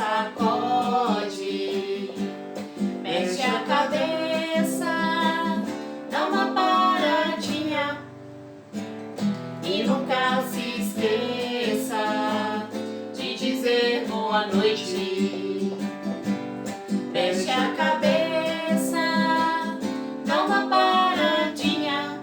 sacode, mexe a cabeça, dá uma paradinha e nunca se esqueça de dizer boa noite. Mexe a cabeça, dá uma paradinha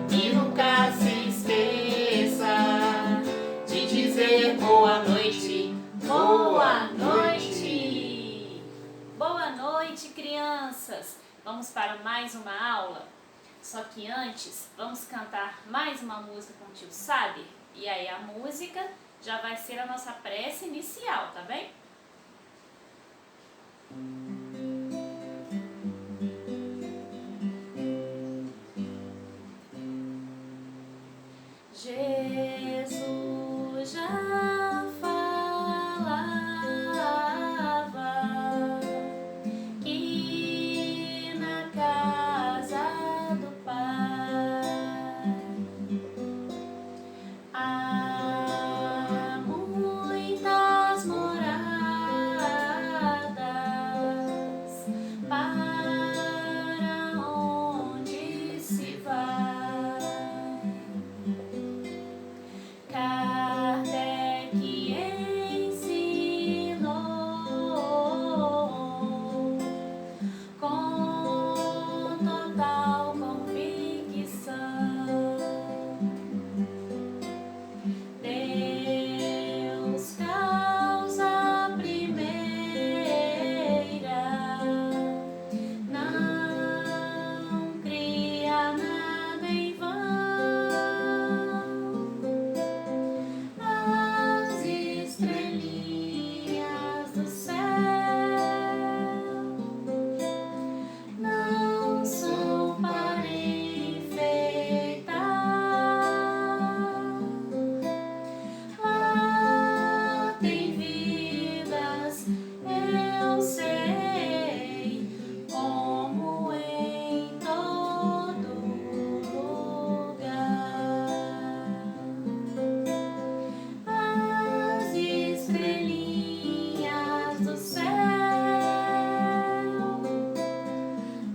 e nunca se esqueça de dizer boa noite. Boa noite! Boa noite, crianças! Vamos para mais uma aula? Só que antes, vamos cantar mais uma música com o tio Saber? E aí a música já vai ser a nossa prece inicial, tá bem? Jesus já falava que na casa do Pai há muitas moradas, para onde se vai. Kardec ensinou com total convicção. Deus causa primeira, não cria nada em vão. As estrelinhas do céu não são para enfeitar. Lá tem vidas, eu sei, como em todo lugar. As estrelinhas do céu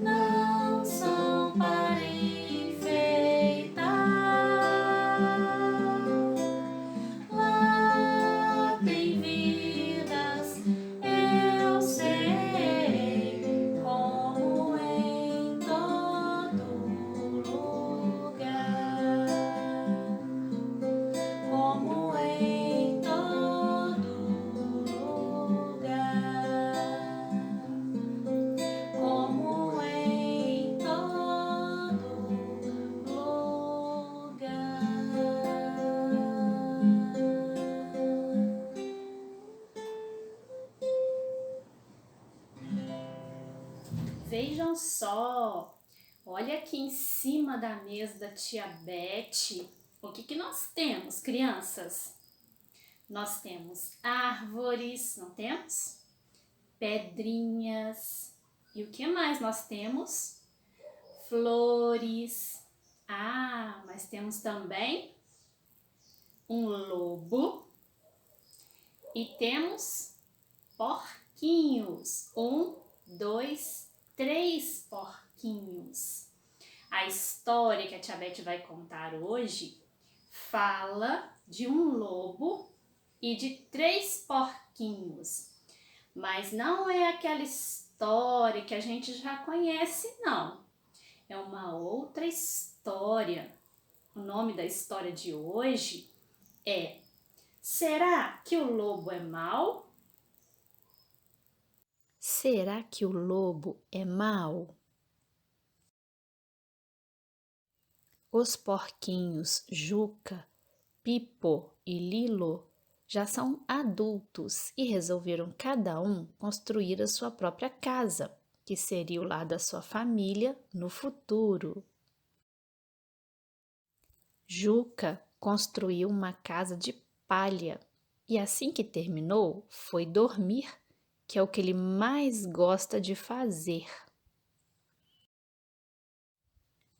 não são para enfeitar. Lá tem vidas, eu sei, como em todo lugar. Como em todo lugar. Como em todo lugar. Vejam só, olha aqui em cima da mesa da tia Beth, o que nós temos, crianças? Nós temos árvores, não temos? Pedrinhas. E o que mais nós temos? Flores. Ah, mas temos também um lobo e temos porquinhos. 1, 2, 3 porquinhos. A história que a tia Beth vai contar hoje fala de um lobo e de 3 porquinhos. Mas não é aquela história que a gente já conhece, não. É uma outra história. O nome da história de hoje é: será que o lobo é mau? Será que o lobo é mau? Os porquinhos Juca, Pipo e Lilo já são adultos e resolveram cada um construir a sua própria casa, que seria o lar da sua família no futuro. Juca construiu uma casa de palha e assim que terminou, foi dormir, que é o que ele mais gosta de fazer.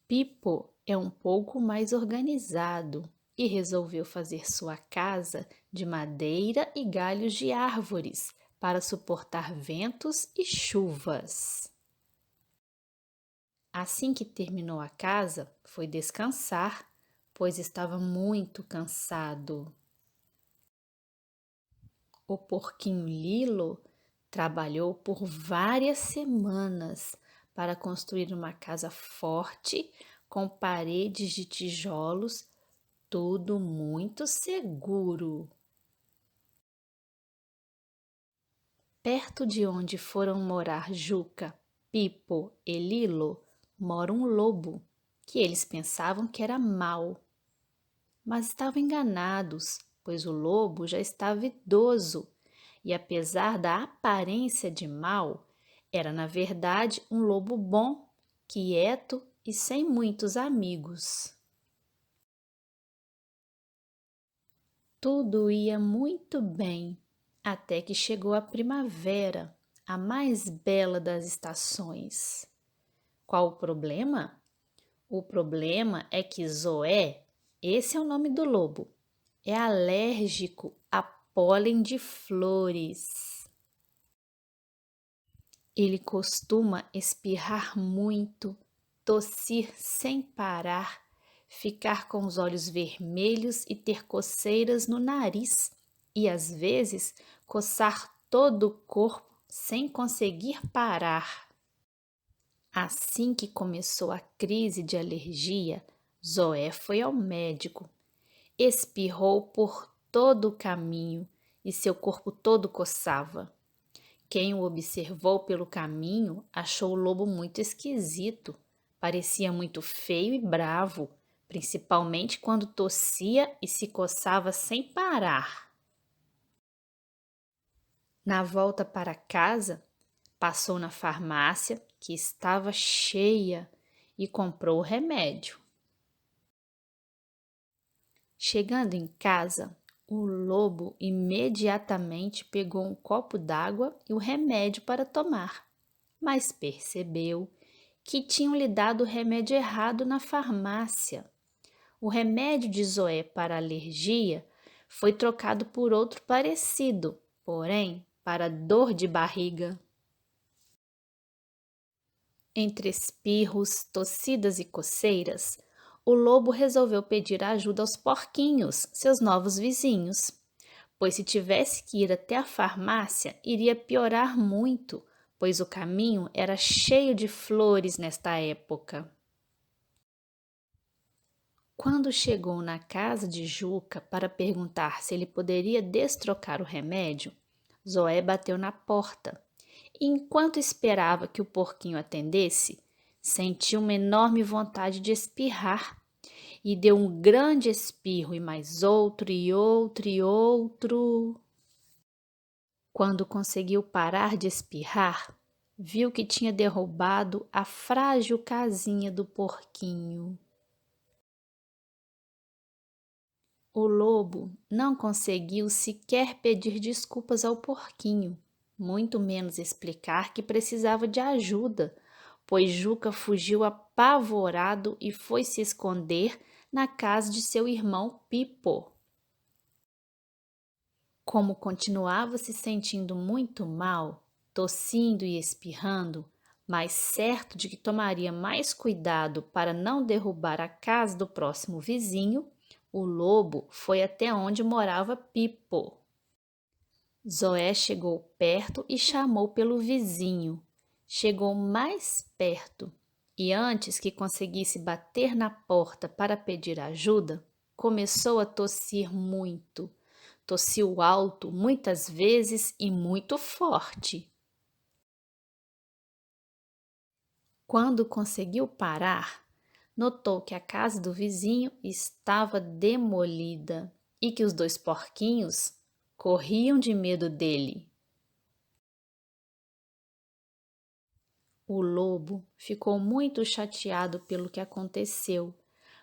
Pipo é um pouco mais organizado e resolveu fazer sua casa de madeira e galhos de árvores para suportar ventos e chuvas. Assim que terminou a casa, foi descansar, pois estava muito cansado. O porquinho Lilo trabalhou por várias semanas para construir uma casa forte com paredes de tijolos, tudo muito seguro. Perto de onde foram morar Juca, Pipo e Lilo, mora um lobo, que eles pensavam que era mau. Mas estavam enganados, pois o lobo já estava idoso e, apesar da aparência de mau, era na verdade um lobo bom, quieto e sem muitos amigos. Tudo ia muito bem, até que chegou a primavera, a mais bela das estações. Qual o problema? O problema é que Zoé, esse é o nome do lobo, é alérgico a pólen de flores. Ele costuma espirrar muito, tossir sem parar, ficar com os olhos vermelhos e ter coceiras no nariz e, às vezes, coçar todo o corpo sem conseguir parar. Assim que começou a crise de alergia, Zoé foi ao médico. Espirrou por todo o caminho e seu corpo todo coçava. Quem o observou pelo caminho achou o lobo muito esquisito. Parecia muito feio e bravo, principalmente quando tossia e se coçava sem parar. Na volta para casa, passou na farmácia, que estava cheia, e comprou o remédio. Chegando em casa, o lobo imediatamente pegou um copo d'água e o remédio para tomar, mas percebeu que tinham lhe dado o remédio errado na farmácia. O remédio de Zoé para alergia foi trocado por outro parecido, porém para dor de barriga. Entre espirros, tossidas e coceiras, o lobo resolveu pedir ajuda aos porquinhos, seus novos vizinhos, pois se tivesse que ir até a farmácia, iria piorar muito, pois o caminho era cheio de flores nesta época. Quando chegou na casa de Juca para perguntar se ele poderia destrocar o remédio, Zoé bateu na porta. E enquanto esperava que o porquinho atendesse, sentiu uma enorme vontade de espirrar e deu um grande espirro e mais outro e outro e outro. Quando conseguiu parar de espirrar, viu que tinha derrubado a frágil casinha do porquinho. O lobo não conseguiu sequer pedir desculpas ao porquinho, muito menos explicar que precisava de ajuda, pois Juca fugiu apavorado e foi se esconder na casa de seu irmão Pipo. Como continuava se sentindo muito mal, tossindo e espirrando, mas certo de que tomaria mais cuidado para não derrubar a casa do próximo vizinho, o lobo foi até onde morava Pipo. Zoé chegou perto e chamou pelo vizinho. Chegou mais perto e, antes que conseguisse bater na porta para pedir ajuda, começou a tossir muito. Tossiu alto muitas vezes e muito forte. Quando conseguiu parar, notou que a casa do vizinho estava demolida e que os dois porquinhos corriam de medo dele. O lobo ficou muito chateado pelo que aconteceu,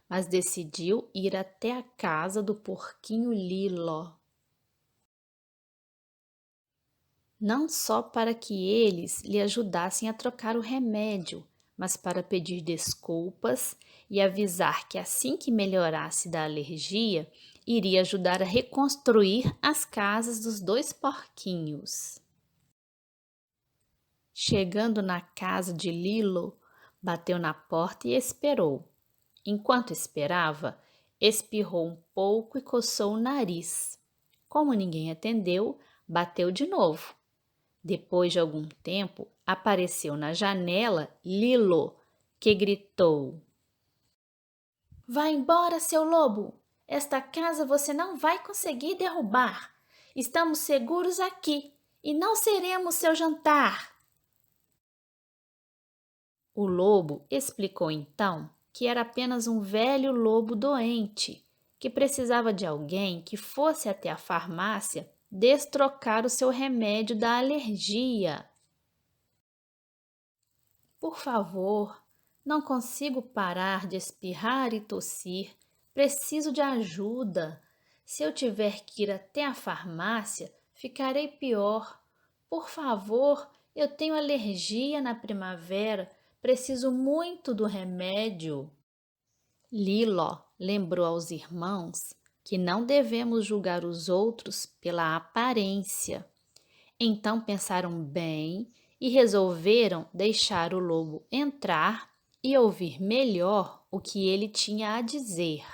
mas decidiu ir até a casa do porquinho Lilo. Não só para que eles lhe ajudassem a trocar o remédio, mas para pedir desculpas e avisar que assim que melhorasse da alergia, iria ajudar a reconstruir as casas dos 2 porquinhos. Chegando na casa de Lilo, bateu na porta e esperou. Enquanto esperava, espirrou um pouco e coçou o nariz. Como ninguém atendeu, bateu de novo. Depois de algum tempo, apareceu na janela Lilo, que gritou: "Vá embora, seu lobo! Esta casa você não vai conseguir derrubar. Estamos seguros aqui e não seremos seu jantar." O lobo explicou então que era apenas um velho lobo doente, que precisava de alguém que fosse até a farmácia destrocar o seu remédio da alergia. "Por favor, não consigo parar de espirrar e tossir. Preciso de ajuda. Se eu tiver que ir até a farmácia, ficarei pior. Por favor, eu tenho alergia na primavera. Preciso muito do remédio." Lilo lembrou aos irmãos que não devemos julgar os outros pela aparência. Então pensaram bem e resolveram deixar o lobo entrar e ouvir melhor o que ele tinha a dizer.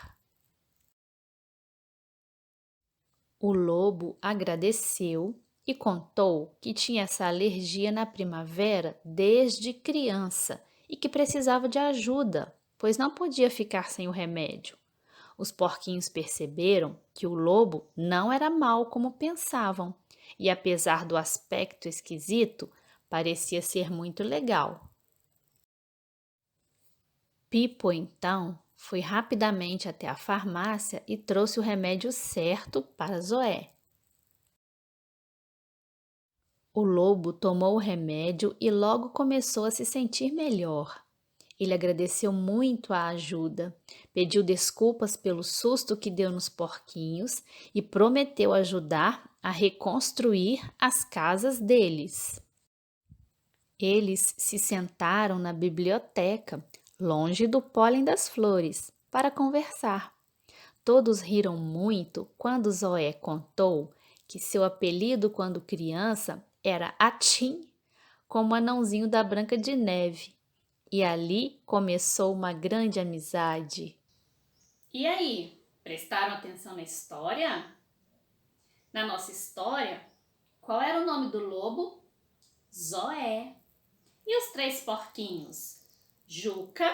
O lobo agradeceu e contou que tinha essa alergia na primavera desde criança e que precisava de ajuda, pois não podia ficar sem o remédio. Os porquinhos perceberam que o lobo não era mau como pensavam e, apesar do aspecto esquisito, parecia ser muito legal. Pipo, então, foi rapidamente até a farmácia e trouxe o remédio certo para Zoé. O lobo tomou o remédio e logo começou a se sentir melhor. Ele agradeceu muito a ajuda, pediu desculpas pelo susto que deu nos porquinhos e prometeu ajudar a reconstruir as casas deles. Eles se sentaram na biblioteca, longe do pólen das flores, para conversar. Todos riram muito quando Zoé contou que seu apelido quando criança era Atim, como o anãozinho da Branca de Neve. E ali começou uma grande amizade. E aí, prestaram atenção na história? Na nossa história, qual era o nome do lobo? Zoé. E os 3 porquinhos? Juca,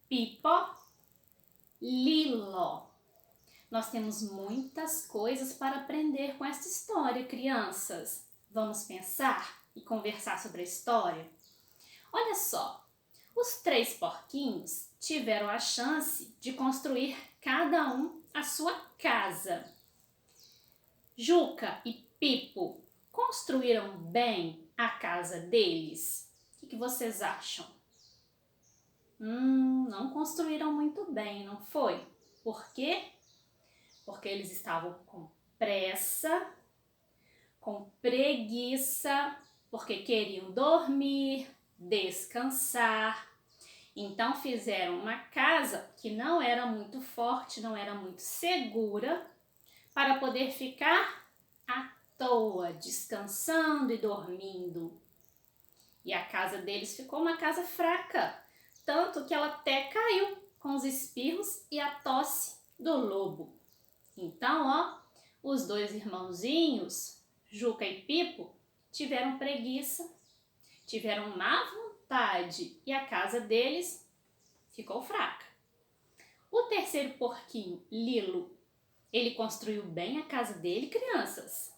Pipo, Lilo. Nós temos muitas coisas para aprender com esta história, crianças. Vamos pensar e conversar sobre a história? Olha só, os 3 porquinhos tiveram a chance de construir cada um a sua casa. Juca e Pipo construíram bem a casa deles? O que vocês acham? Não construíram muito bem, não foi? Por quê? Porque eles estavam com pressa, com preguiça, porque queriam dormir, descansar. Então fizeram uma casa que não era muito forte, não era muito segura, para poder ficar à toa, descansando e dormindo. E a casa deles ficou uma casa fraca, tanto que ela até caiu com os espirros e a tosse do lobo. Então, os 2 irmãozinhos, Juca e Pipo, tiveram preguiça, tiveram má vontade e a casa deles ficou fraca. O 3º porquinho, Lilo, ele construiu bem a casa dele, crianças?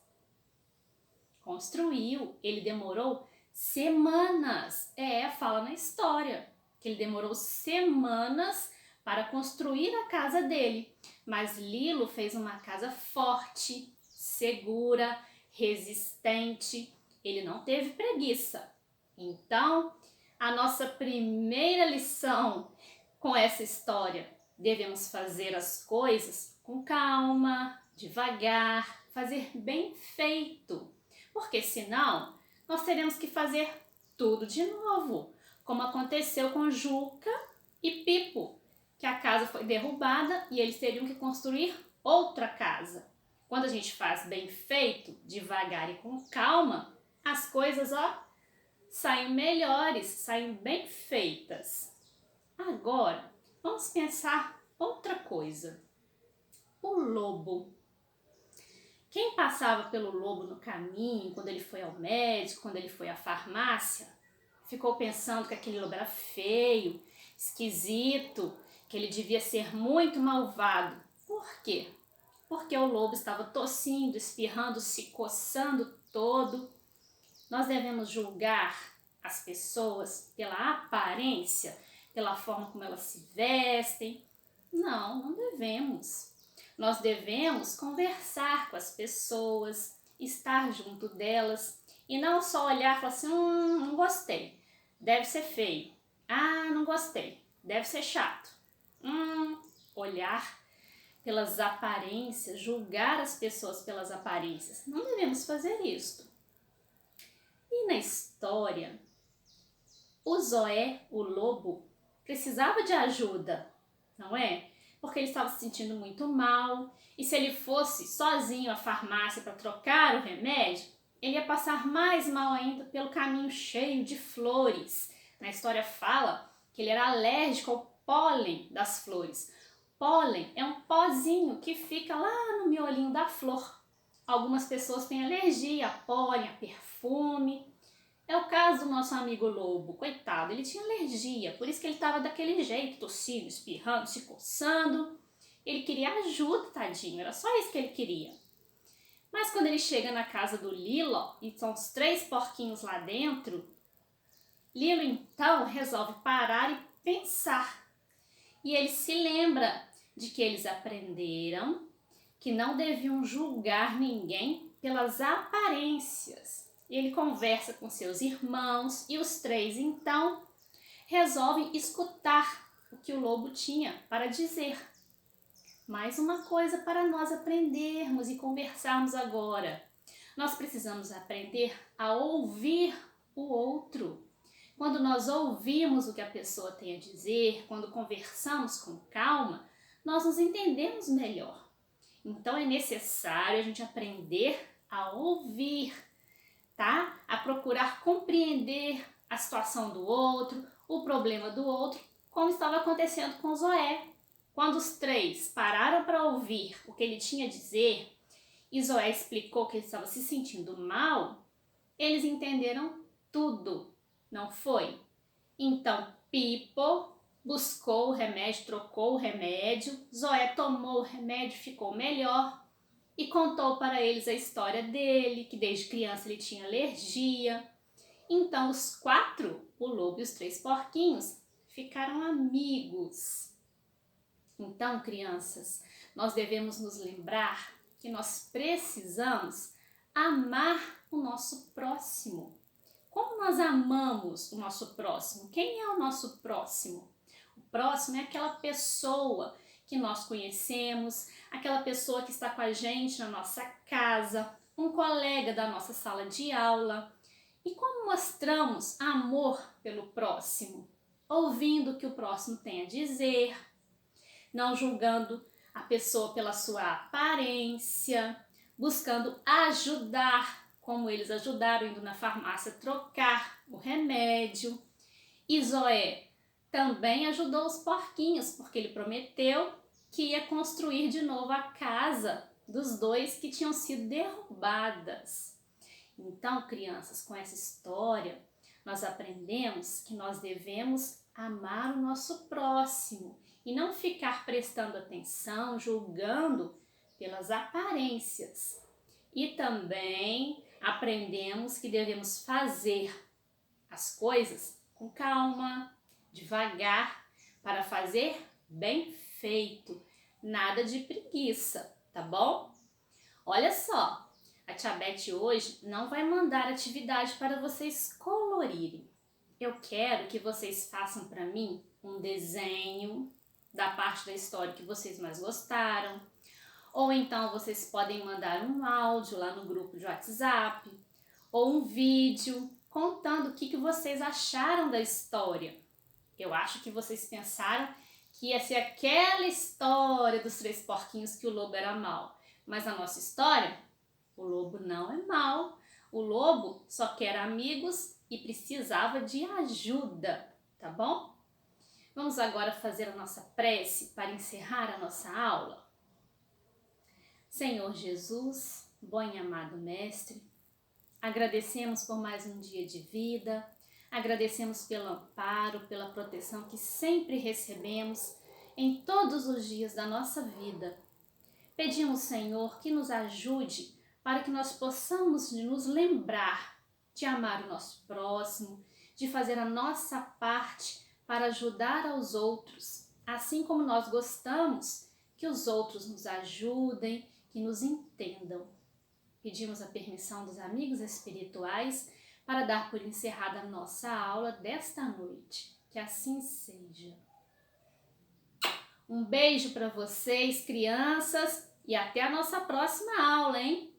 Construiu, ele demorou semanas. Fala na história que ele demorou semanas para construir a casa dele. Mas Lilo fez uma casa forte, segura, resistente. Ele não teve preguiça. Então, a nossa primeira lição com essa história: devemos fazer as coisas com calma, devagar, fazer bem feito. Porque senão, nós teremos que fazer tudo de novo. como aconteceu com Juca e Pipo, que a casa foi derrubada e eles teriam que construir outra casa. Quando a gente faz bem feito, devagar e com calma, as coisas, saem melhores, saem bem feitas. Agora, vamos pensar outra coisa. O lobo. Quem passava pelo lobo no caminho, quando ele foi ao médico, quando ele foi à farmácia, ficou pensando que aquele lobo era feio, esquisito, que ele devia ser muito malvado. Por quê? Porque o lobo estava tossindo, espirrando, se coçando todo. Nós devemos julgar as pessoas pela aparência, pela forma como elas se vestem. Não, não devemos. Nós devemos conversar com as pessoas, estar junto delas e não só olhar e falar assim, não gostei, deve ser feio. Ah, não gostei, deve ser chato. Olhar pelas aparências, julgar as pessoas pelas aparências. Não devemos fazer isto. E na história, o Zoé, o lobo, precisava de ajuda, não é? Porque ele estava se sentindo muito mal e se ele fosse sozinho à farmácia para trocar o remédio, ele ia passar mais mal ainda pelo caminho cheio de flores. Na história fala que ele era alérgico ao pólen das flores. Pólen é um pozinho que fica lá no miolinho da flor. Algumas pessoas têm alergia a pólen, a perfume. É o caso do nosso amigo lobo, coitado, ele tinha alergia, por isso que ele estava daquele jeito, tossindo, espirrando, se coçando. Ele queria ajuda, tadinho, era só isso que ele queria. Mas quando ele chega na casa do Lilo, e são os 3 porquinhos lá dentro, Lilo então resolve parar e pensar. E ele se lembra de que eles aprenderam que não deviam julgar ninguém pelas aparências. Ele conversa com seus irmãos e os 3 então resolvem escutar o que o lobo tinha para dizer. Mais uma coisa para nós aprendermos e conversarmos agora. Nós precisamos aprender a ouvir o outro. Quando nós ouvimos o que a pessoa tem a dizer, quando conversamos com calma, nós nos entendemos melhor. Então é necessário a gente aprender a ouvir, tá? A procurar compreender a situação do outro, o problema do outro, como estava acontecendo com Zoé. Quando os 3 pararam para ouvir o que ele tinha a dizer e Zoé explicou que ele estava se sentindo mal, eles entenderam tudo, não foi? Então Pipo buscou o remédio, trocou o remédio, Zoé tomou o remédio, ficou melhor e contou para eles a história dele, que desde criança ele tinha alergia. Então os 4, o lobo e os 3 porquinhos, ficaram amigos. Então, crianças, nós devemos nos lembrar que nós precisamos amar o nosso próximo. Como nós amamos o nosso próximo? Quem é o nosso próximo? O próximo é aquela pessoa que nós conhecemos, aquela pessoa que está com a gente na nossa casa, um colega da nossa sala de aula. E como mostramos amor pelo próximo? Ouvindo o que o próximo tem a dizer, não julgando a pessoa pela sua aparência, buscando ajudar, como eles ajudaram indo na farmácia trocar o remédio. E Zoé também ajudou os porquinhos, porque ele prometeu que ia construir de novo a casa dos 2 que tinham sido derrubadas. Então, crianças, com essa história, nós aprendemos que nós devemos amar o nosso próximo e não ficar prestando atenção, julgando pelas aparências. E também aprendemos que devemos fazer as coisas com calma, devagar, para fazer bem feito, nada de preguiça, tá bom? Olha só, a Tia Beth hoje não vai mandar atividade para vocês colorirem. Eu quero que vocês façam para mim um desenho da parte da história que vocês mais gostaram, ou então vocês podem mandar um áudio lá no grupo de WhatsApp, ou um vídeo contando o que vocês acharam da história. Eu acho que vocês pensaram que ia ser aquela história dos 3 porquinhos que o lobo era mau. Mas na nossa história, o lobo não é mau. O lobo só quer amigos e precisava de ajuda, tá bom? Vamos agora fazer a nossa prece para encerrar a nossa aula. Senhor Jesus, bom e amado Mestre, agradecemos por mais um dia de vida, agradecemos pelo amparo, pela proteção que sempre recebemos em todos os dias da nossa vida. Pedimos, Senhor, que nos ajude para que nós possamos nos lembrar de amar o nosso próximo, de fazer a nossa parte para ajudar aos outros, assim como nós gostamos que os outros nos ajudem, que nos entendam. Pedimos a permissão dos amigos espirituais para dar por encerrada a nossa aula desta noite. Que assim seja. Um beijo para vocês, crianças, e até a nossa próxima aula, hein?